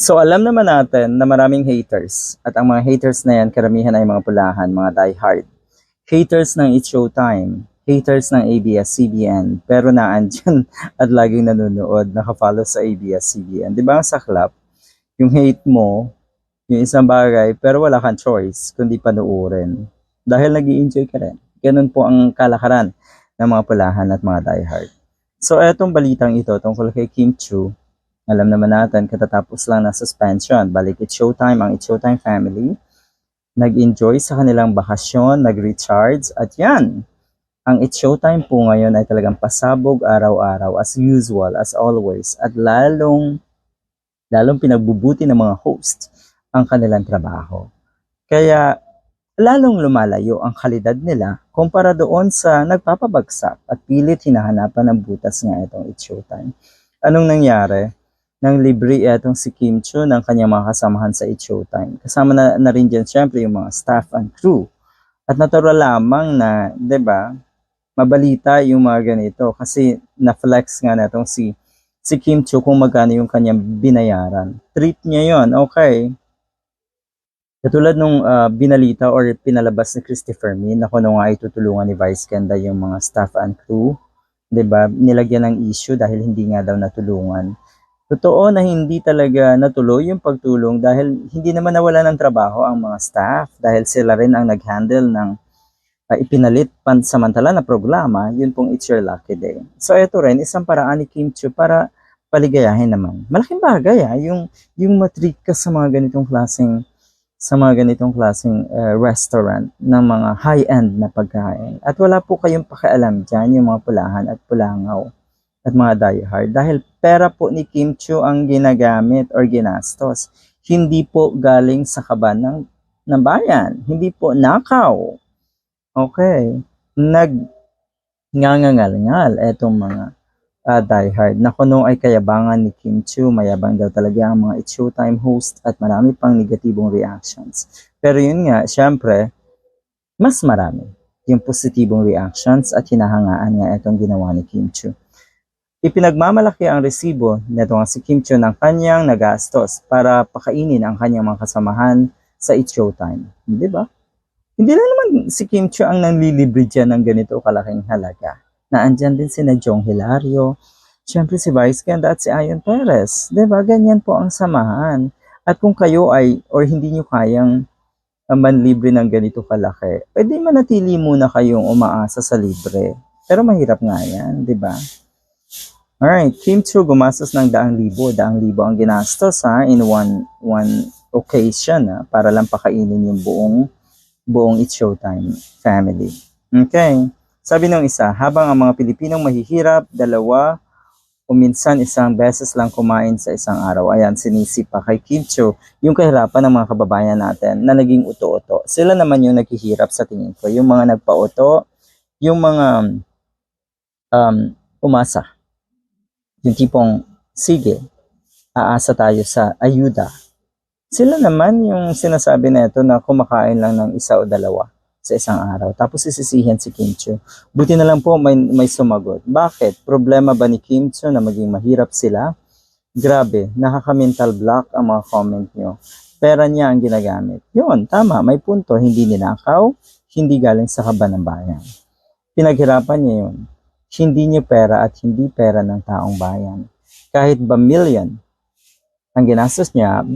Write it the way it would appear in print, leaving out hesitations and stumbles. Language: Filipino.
So alam naman natin na maraming haters at ang mga haters na yan karamihan ay mga pulahan, mga diehard. Haters ng It's Showtime, haters ng ABS-CBN, pero naandyan at laging nanonood, nakafollow sa ABS-CBN. Di ba ang saklap? Yung hate mo, yung isang bagay, pero wala kang choice kundi panuorin. Dahil nag enjoy ka rin. Ganun po ang kalakaran ng mga pulahan at mga diehard. So etong balitang ito tungkol kay Kim Chiu, alam naman natin, katatapos lang na suspension. Balik It's Showtime, ang It's Showtime family. Nag-enjoy sa kanilang bakasyon, nag-recharge, at yan. Ang It's Showtime po ngayon ay talagang pasabog araw-araw as usual, as always. At lalong pinagbubuti ng mga host ang kanilang trabaho. Kaya lalong lumalayo ang kalidad nila kumpara doon sa nagpapabagsak at pilit hinahanapan ng butas nga itong It's Showtime. Anong nangyari? Nang libre itong si Kim Chiu ng kanyang mga kasamahan sa It's Showtime. Kasama na rin dyan syempre yung mga staff and crew. At natural lamang na, 'di ba, mabalita yung mga ganito kasi na-flex nga na itong si Kim Chiu kung magkano yung kanyang binayaran. Treat niya yon, okay. Katulad nung binalita or pinalabas ni Christopher Min na kung ano nga ay tutulungan ni Vice Ganda yung mga staff and crew. 'Di ba? Nilagyan ng issue dahil hindi nga daw natulungan. Totoo na hindi talaga natuloy yung pagtulong dahil hindi naman nawala ng trabaho ang mga staff dahil sila rin ang nag-handle ng ipinalit pansamantala na programa, yun pong It's Your Lucky Day. So ito rin, isang paraan ni Kim Chiu para paligayahin naman. Malaking bagay yung matreat ka sa mga ganitong klaseng restaurant ng mga high-end na pagkain. At wala po kayong pakialam dyan yung mga pulahan at pulangaw at mga diehard dahil pera po ni Kim Chiu ang ginagamit or ginastos. Hindi po galing sa kaban ng bayan. Hindi po nakaw. Okay. Ngangangal-ngal etong mga diehard na kuno ay kayabangan ni Kim Chiu. Mayabang daw talaga ang mga It's Showtime host at marami pang negatibong reactions. Pero yun nga, syempre, mas marami yung positibong reactions at hinahangaan nga itong ginawa ni Kim Chiu. Ipinagmamalaki ang resibo nito nga si Kim Chiu ng kanyang nagastos para pakainin ang kanyang mga kasamahan sa It's Showtime. Di ba? Hindi na naman si Kim Chiu ang nanlilibre dyan ng ganito kalaking halaga. Naandyan din si Jong Hilario, syempre si Vice Ganda at si Ayon Perez. Di ba? Ganyan po ang samahan. At kung kayo ay or hindi nyo kayang manlibre ng ganito kalaki, pwede manatili muna kayong umaasa sa libre. Pero mahirap nga yan, di ba? Alright, Kim Chiu gumastos ng daang libo ang ginastos in one occasion para lang pakainin yung buong It's Showtime family. Okay, sabi ng isa, habang ang mga Pilipinong mahihirap, dalawa o minsan isang beses lang kumain sa isang araw. Ayan, sinisip pa kay Kim Chiu yung kahirapan ng mga kababayan natin na naging uto-uto. Sila naman yung naghihirap sa tingin ko. Yung mga nagpa-uto, yung mga umasa. Yung tipong, sige, aasa tayo sa ayuda. Sila naman yung sinasabi na ito na kumakain lang ng isa o dalawa sa isang araw. Tapos sisisihin si Kim Chiu. Buti na lang po may sumagot. Bakit? Problema ba ni Kim Chiu na maging mahirap sila? Grabe, nakaka-mental block ang mga comment nyo. Pera niya ang ginagamit. Yun, tama, may punto. Hindi ninakaw, hindi galing sa kaban ng bayan. Pinaghirapan niya yun. Hindi niyo pera at hindi pera ng taong bayan. Kahit ba million ang ginastos niya,